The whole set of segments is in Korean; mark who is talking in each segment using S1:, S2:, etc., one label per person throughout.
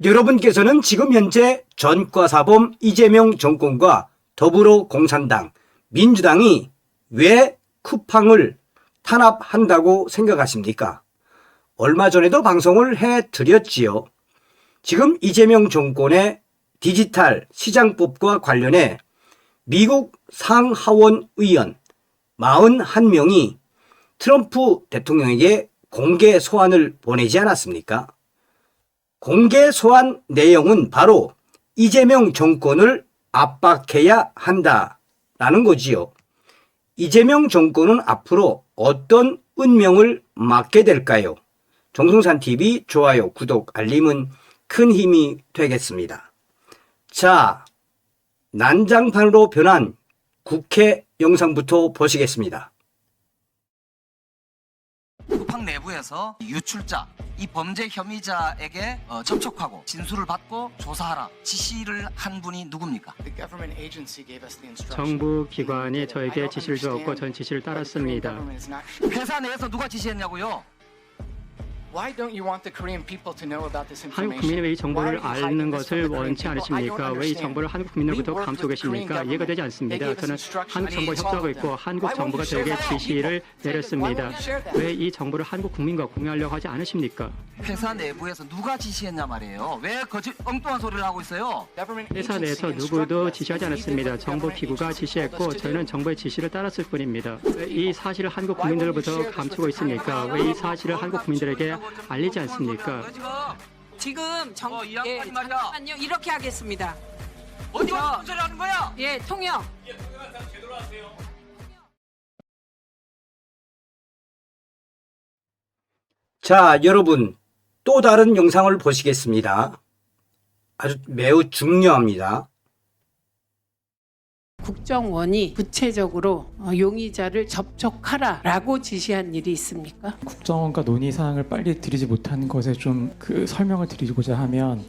S1: 여러분께서는 지금 현재 전과사범 이재명 정권과 더불어공산당, 민주당이 왜 쿠팡을 탄압한다고 생각하십니까? 얼마 전에도 방송을 해드렸지요. 지금 이재명 정권의 디지털 시장법과 관련해 미국 상하원 의원 41명이 트럼프 대통령에게 공개 소환을 보내지 않았습니까? 공개 소환 내용은 바로 이재명 정권을 압박해야 한다라는 거지요. 이재명 정권은 앞으로 어떤 운명을 맞게 될까요? 정승산TV 좋아요, 구독, 알림은 큰 힘이 되겠습니다. 자, 난장판으로 변한 국회 영상부터 보시겠습니다.
S2: 쿠팡 내부에서 유출자, 이 범죄 혐의자에게 접촉하고 진술을 받고 조사하라 지시를 한 분이 누굽니까?
S3: 정부 기관이 저에게 지시를 주었고 전 지시를 따랐습니다.
S2: 회사 내에서 누가 지시했냐고요?
S3: 한국 국민이 왜 이 정보를 아는 것을 원치 않으십니까? 왜 이 정보를 한국 국민으로부터 감추고 계십니까? 이해가 되지 않습니다. 저는 한국 정부와 협조하고 있고 한국 정부가 저에게 지시를 내렸습니다. 왜 이 정보를 한국 국민과 공유하려고 하지 않으십니까?
S2: 회사 내부에서 누가 지시했냐 말이에요. 왜 거짓 엉뚱한 소리를 하고 있어요?
S3: 회사 내에서 누구도 지시하지 않았습니다. 정부 기구가 지시했고 저희는 정부의 지시를 따랐을 뿐입니다. 왜 이 사실을 한국 국민들로부터 감추고 있습니까? 왜 이 사실을 한국 국민들에게 알리지 않습니까?
S4: 지금
S2: 이 양반이 말이야.
S4: 잠깐만요. 이렇게 하겠습니다.
S2: 어디 와서 무슨 소리 하는 거야?
S4: 예, 통역.
S1: 자, 여러분 또 다른 영상을 보시겠습니다. 아주 매우 중요합니다.
S4: 국정원이 구체적으로 용의자를 접촉하라라고 지시한 일이 있습니까?
S5: 국정원과 논의 사항을 빨리 드리지 못하는 것에 좀 설명을 드리고자 하면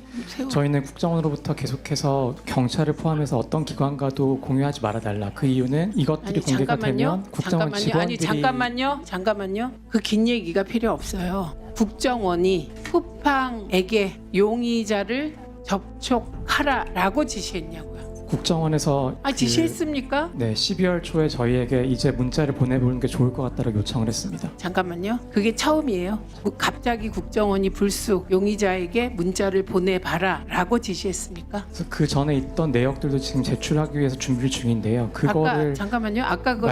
S5: 저희는 국정원으로부터 계속해서 경찰을 포함해서 어떤 기관과도 공유하지 말아달라. 그 이유는 이것들이 공개가 되면 국정원 직원들이
S4: 잠깐만요. 그 긴 얘기가 필요 없어요. 국정원이 쿠팡에게 용의자를 접촉하라라고 지시했냐고요.
S5: 국정원에서
S4: 지시했습니까?
S5: 네, 12월 초에 저희에게 이제 문자를 보내보는 게 좋을 것 같다고 요청을 했습니다.
S4: 잠깐만요. 그게 처음이에요. 갑자기 국정원이 불쑥 용의자에게 문자를 보내봐라라고 지시했습니까?
S5: 그래서 그 전에 있던 내역들도 지금 제출하기 위해서 준비 중인데요. 그거를
S4: 아까 그거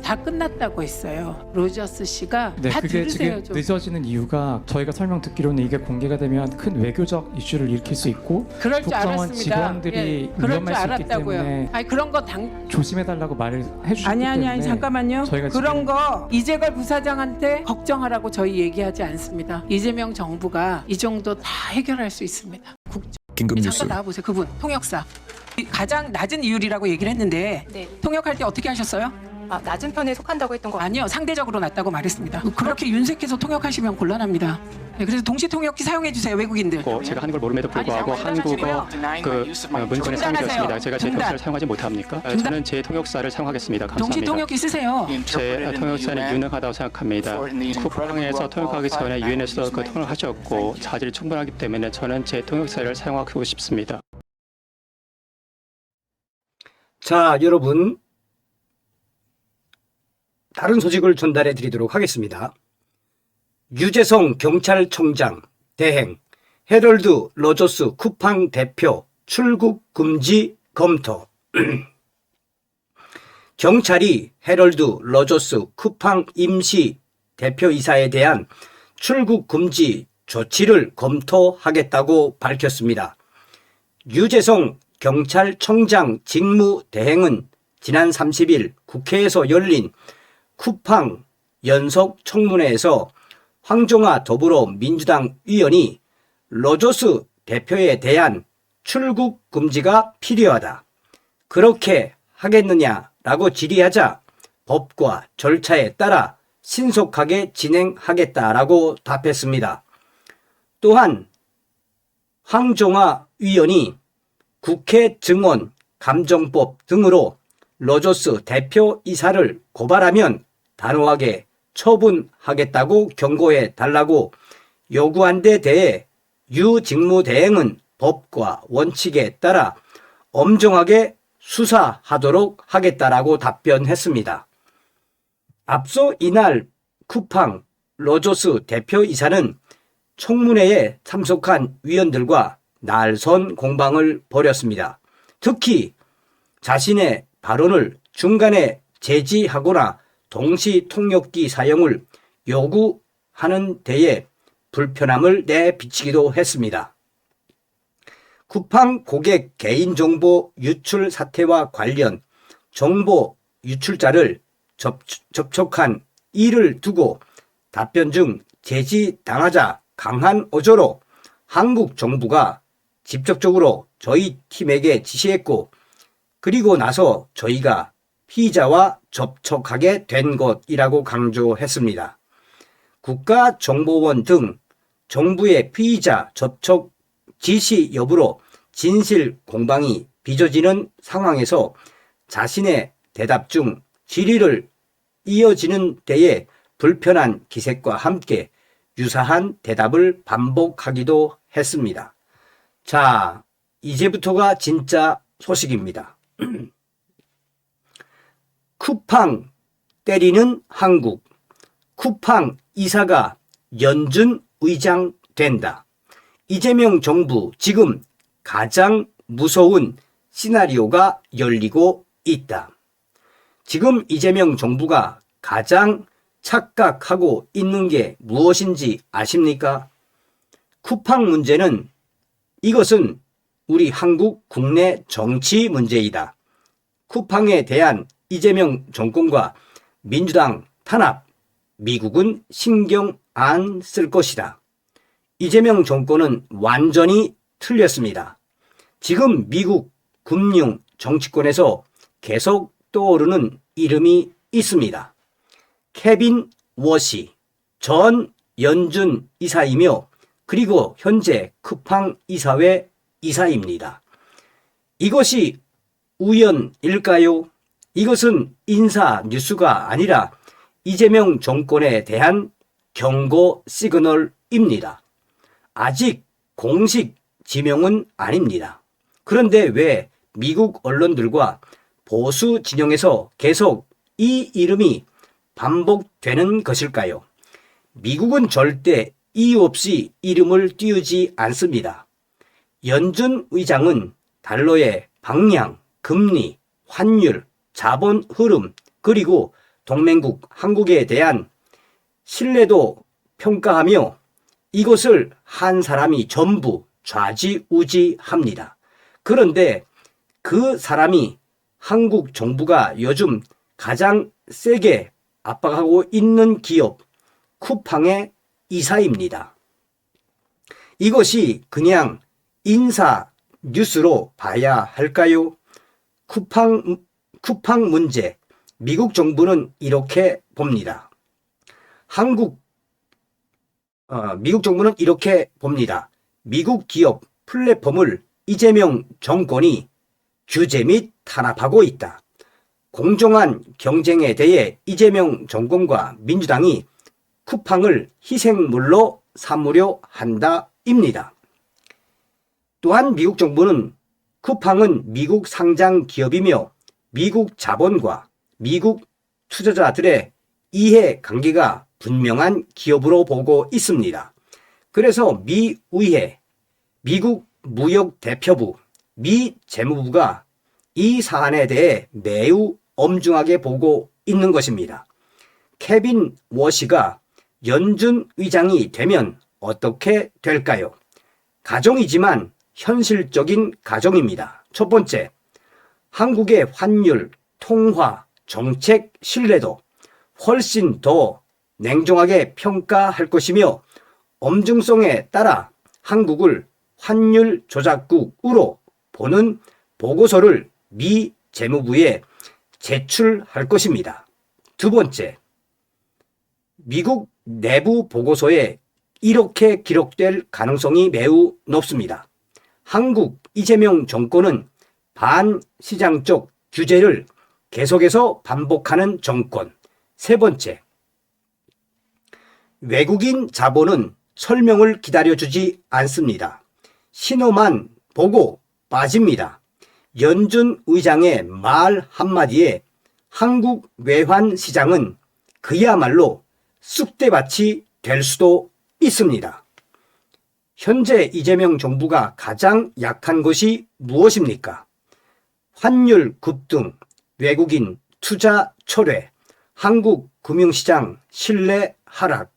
S4: 다 끝났다고 했어요. 로저스 씨가
S5: 네,
S4: 다
S5: 그게
S4: 들으세요.
S5: 지금 늦어지는 이유가 저희가 설명 듣기로는 이게 공개가 되면 큰 외교적 이슈를 일으킬 수 있고
S4: 그럴 줄
S5: 국정원
S4: 알았습니다.
S5: 직원들이
S4: 그럴
S5: 위험할
S4: 줄
S5: 수 있기
S4: 알았다고요.
S5: 때문에
S4: 그런 거
S5: 조심해달라고 말을 해주셨기 때문에
S4: 아니 잠깐만요.
S5: 저희가
S4: 그런
S5: 지금
S4: 거 이재걸 부사장한테 걱정하라고 저희 얘기하지 않습니다. 이재명 정부가 이 정도 다 해결할 수 있습니다. 잠깐 나와보세요. 그분 통역사 가장 낮은 이율이라고 얘기를 했는데
S6: 네.
S4: 통역할 때 어떻게 하셨어요?
S6: 낮은 편에 속한다고 했던 거
S4: 아니요, 상대적으로 낮다고 말했습니다. 그렇게 윤색해서 통역하시면 곤란합니다. 네, 그래서 동시 통역기 사용해 주세요, 외국인들.
S3: 제가 한국어를 모름에도 불구하고 한국어 문건에 사용되었습니다. 제가 제 통역사를 사용하지 못합니까? 저는 제 통역사를 사용하겠습니다.
S4: 동시
S3: 감사합니다.
S4: 통역기 쓰세요.
S3: 제 통역사는 유능하다고 생각합니다. 쿠팡에서 통역하기 전에 유엔에서 그 통역을 하셨고 자질이 충분하기 때문에 저는 제 통역사를 사용하고 싶습니다.
S1: 자, 여러분 다른 소식을 전달해 드리도록 하겠습니다. 유재성 경찰청장 대행, 헤럴드 로저스 쿠팡 대표 출국 금지 검토. 경찰이 헤럴드 로저스 쿠팡 임시 대표이사에 대한 출국 금지 조치를 검토하겠다고 밝혔습니다. 유재성 경찰청장 직무대행은 지난 30일 국회에서 열린 쿠팡 연석청문회에서 황종화 더불어민주당 의원이 로저스 대표에 대한 출국 금지가 필요하다. 그렇게 하겠느냐라고 질의하자 법과 절차에 따라 신속하게 진행하겠다라고 답했습니다. 또한 황종화 의원이 국회 증언 감정법 등으로 로저스 대표이사를 고발하면 단호하게 처분하겠다고 경고해 달라고 요구한 데 대해 유 직무대행은 법과 원칙에 따라 엄정하게 수사하도록 하겠다라고 답변했습니다. 앞서 이날 쿠팡 로저스 대표이사는 청문회에 참석한 위원들과 날선 공방을 벌였습니다. 특히 자신의 발언을 중간에 제지하거나 동시 통역기 사용을 요구하는 데에 불편함을 내비치기도 했습니다. 쿠팡 고객 개인정보 유출 사태와 관련 정보 유출자를 접촉한 이를 두고 답변 중 제지당하자 강한 어조로 한국 정부가 직접적으로 저희 팀에게 지시했고 그리고 나서 저희가 피의자와 접촉하게 된 것이라고 강조했습니다. 국가정보원 등 정부의 피의자 접촉 지시 여부로 진실 공방이 빚어지는 상황에서 자신의 대답 중 질의를 이어지는 데에 불편한 기색과 함께 유사한 대답을 반복하기도 했습니다. 자, 이제부터가 진짜 소식입니다. 쿠팡 때리는 한국. 쿠팡 이사가 연준 의장 된다. 이재명 정부 지금 가장 무서운 시나리오가 열리고 있다. 지금 이재명 정부가 가장 착각하고 있는 게 무엇인지 아십니까? 쿠팡 문제는 이것은 우리 한국 국내 정치 문제이다. 쿠팡에 대한 이재명 정권과 민주당 탄압, 미국은 신경 안 쓸 것이다. 이재명 정권은 완전히 틀렸습니다. 지금 미국 금융 정치권에서 계속 떠오르는 이름이 있습니다. 케빈 워시 전 연준 이사이며 그리고 현재 쿠팡 이사회 이사입니다. 이것이 우연일까요? 이것은 인사 뉴스가 아니라 이재명 정권에 대한 경고 시그널입니다. 아직 공식 지명은 아닙니다. 그런데 왜 미국 언론들과 보수 진영에서 계속 이 이름이 반복되는 것일까요? 미국은 절대 이유 없이 이름을 띄우지 않습니다. 연준 의장은 달러의 방향, 금리, 환율, 자본 흐름, 그리고 동맹국 한국에 대한 신뢰도 평가하며 이것을 한 사람이 전부 좌지우지합니다. 그런데 그 사람이 한국 정부가 요즘 가장 세게 압박하고 있는 기업 쿠팡의 이사입니다. 이것이 그냥 인사 뉴스로 봐야 할까요? 쿠팡 문제, 미국 정부는 이렇게 봅니다. 미국 정부는 이렇게 봅니다. 미국 기업 플랫폼을 이재명 정권이 규제 및 탄압하고 있다. 공정한 경쟁에 대해 이재명 정권과 민주당이 쿠팡을 희생물로 삼으려 한다입니다. 또한 미국 정부는 쿠팡은 미국 상장 기업이며 미국 자본과 미국 투자자들의 이해관계가 분명한 기업으로 보고 있습니다. 그래서 미 의회, 미국 무역대표부, 미 재무부가 이 사안에 대해 매우 엄중하게 보고 있는 것입니다. 케빈 워시가 연준 의장이 되면 어떻게 될까요? 가정이지만 현실적인 가정입니다. 첫 번째, 한국의 환율, 통화, 정책 신뢰도 훨씬 더 냉정하게 평가할 것이며 엄중성에 따라 한국을 환율 조작국으로 보는 보고서를 미 재무부에 제출할 것입니다. 두 번째, 미국 내부 보고서에 이렇게 기록될 가능성이 매우 높습니다. 한국 이재명 정권은 반시장적 규제를 계속해서 반복하는 정권. 세 번째, 외국인 자본은 설명을 기다려주지 않습니다. 신호만 보고 빠집니다. 연준 의장의 말 한마디에 한국 외환시장은 그야말로 쑥대밭이 될 수도 있습니다. 현재 이재명 정부가 가장 약한 것이 무엇입니까? 환율 급등, 외국인 투자 철회, 한국 금융시장 신뢰 하락,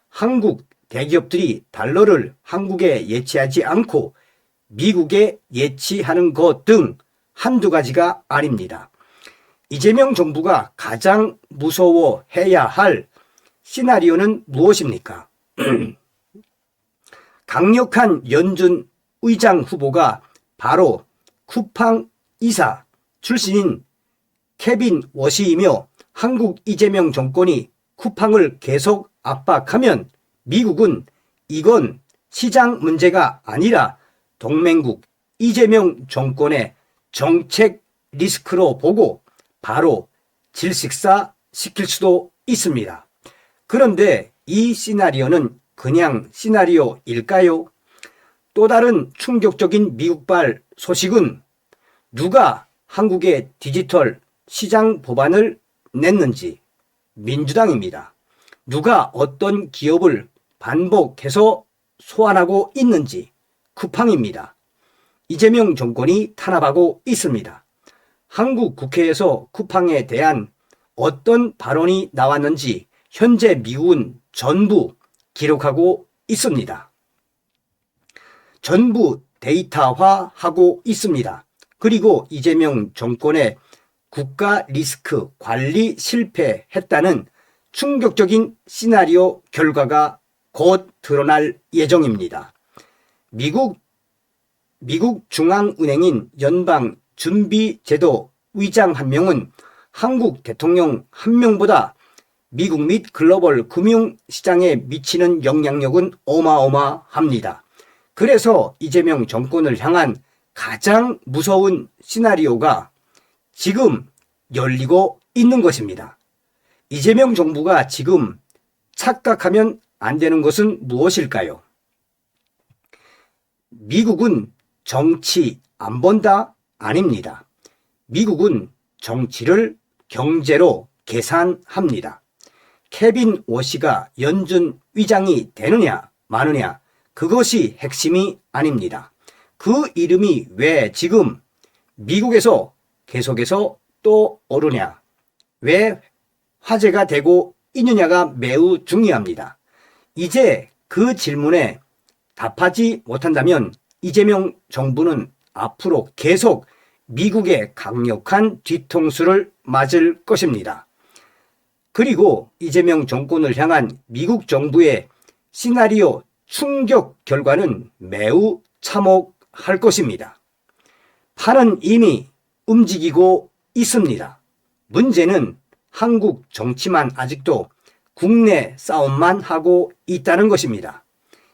S1: 한국 대기업들이 달러를 한국에 예치하지 않고 미국에 예치하는 것 등 한두 가지가 아닙니다. 이재명 정부가 가장 무서워해야 할 시나리오는 무엇입니까? 강력한 연준 의장 후보가 바로 쿠팡 이사 출신인 케빈 워시이며 한국 이재명 정권이 쿠팡을 계속 압박하면 미국은 이건 시장 문제가 아니라 동맹국 이재명 정권의 정책 리스크로 보고 바로 질식사 시킬 수도 있습니다. 그런데 이 시나리오는 그냥 시나리오일까요? 또 다른 충격적인 미국발 소식은 누가 한국의 디지털 시장 법안을 냈는지 민주당입니다. 누가 어떤 기업을 반복해서 소환하고 있는지 쿠팡입니다. 이재명 정권이 탄압하고 있습니다. 한국 국회에서 쿠팡에 대한 어떤 발언이 나왔는지 현재 미국은 전부 기록하고 있습니다. 전부 데이터화하고 있습니다. 그리고 이재명 정권의 국가 리스크 관리 실패했다는 충격적인 시나리오 결과가 곧 드러날 예정입니다. 미국 중앙은행인 연방준비제도 의장 한 명은 한국 대통령 한 명보다 미국 및 글로벌 금융시장에 미치는 영향력은 어마어마합니다. 그래서 이재명 정권을 향한 가장 무서운 시나리오가 지금 열리고 있는 것입니다. 이재명 정부가 지금 착각하면 안 되는 것은 무엇일까요? 미국은 정치 안 본다? 아닙니다. 미국은 정치를 경제로 계산합니다. 케빈 워시가 연준 의장이 되느냐 마느냐 그것이 핵심이 아닙니다. 그 이름이 왜 지금 미국에서 계속해서 또 오르냐, 왜 화제가 되고 있느냐가 매우 중요합니다. 이제 그 질문에 답하지 못한다면 이재명 정부는 앞으로 계속 미국의 강력한 뒤통수를 맞을 것입니다. 그리고 이재명 정권을 향한 미국 정부의 시나리오 충격 결과는 매우 참혹할 것입니다. 판은 이미 움직이고 있습니다. 문제는 한국 정치만 아직도 국내 싸움만 하고 있다는 것입니다.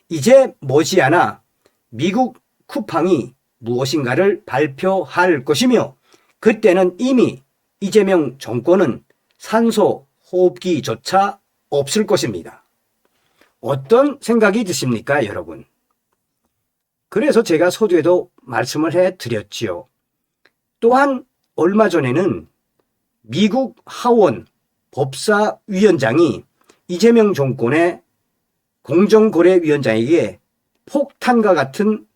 S1: 이제 머지않아 미국 쿠팡이 무엇인가를 발표할 것이며 그때는 이미 이재명 정권은 산소 호흡기조차 없을 것입니다. 어떤 생각이 드십니까, 여러분? 그래서 제가 서두에도 말씀을 해드렸지요. 또한 얼마 전에는 미국 하원 법사위원장이 이재명 정권의 공정거래위원장에게 폭탄과 같은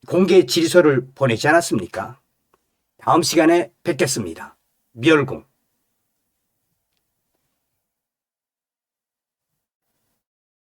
S1: 공개 질서를 보내지 않았습니까? 다음 시간에 뵙겠습니다. 멸공.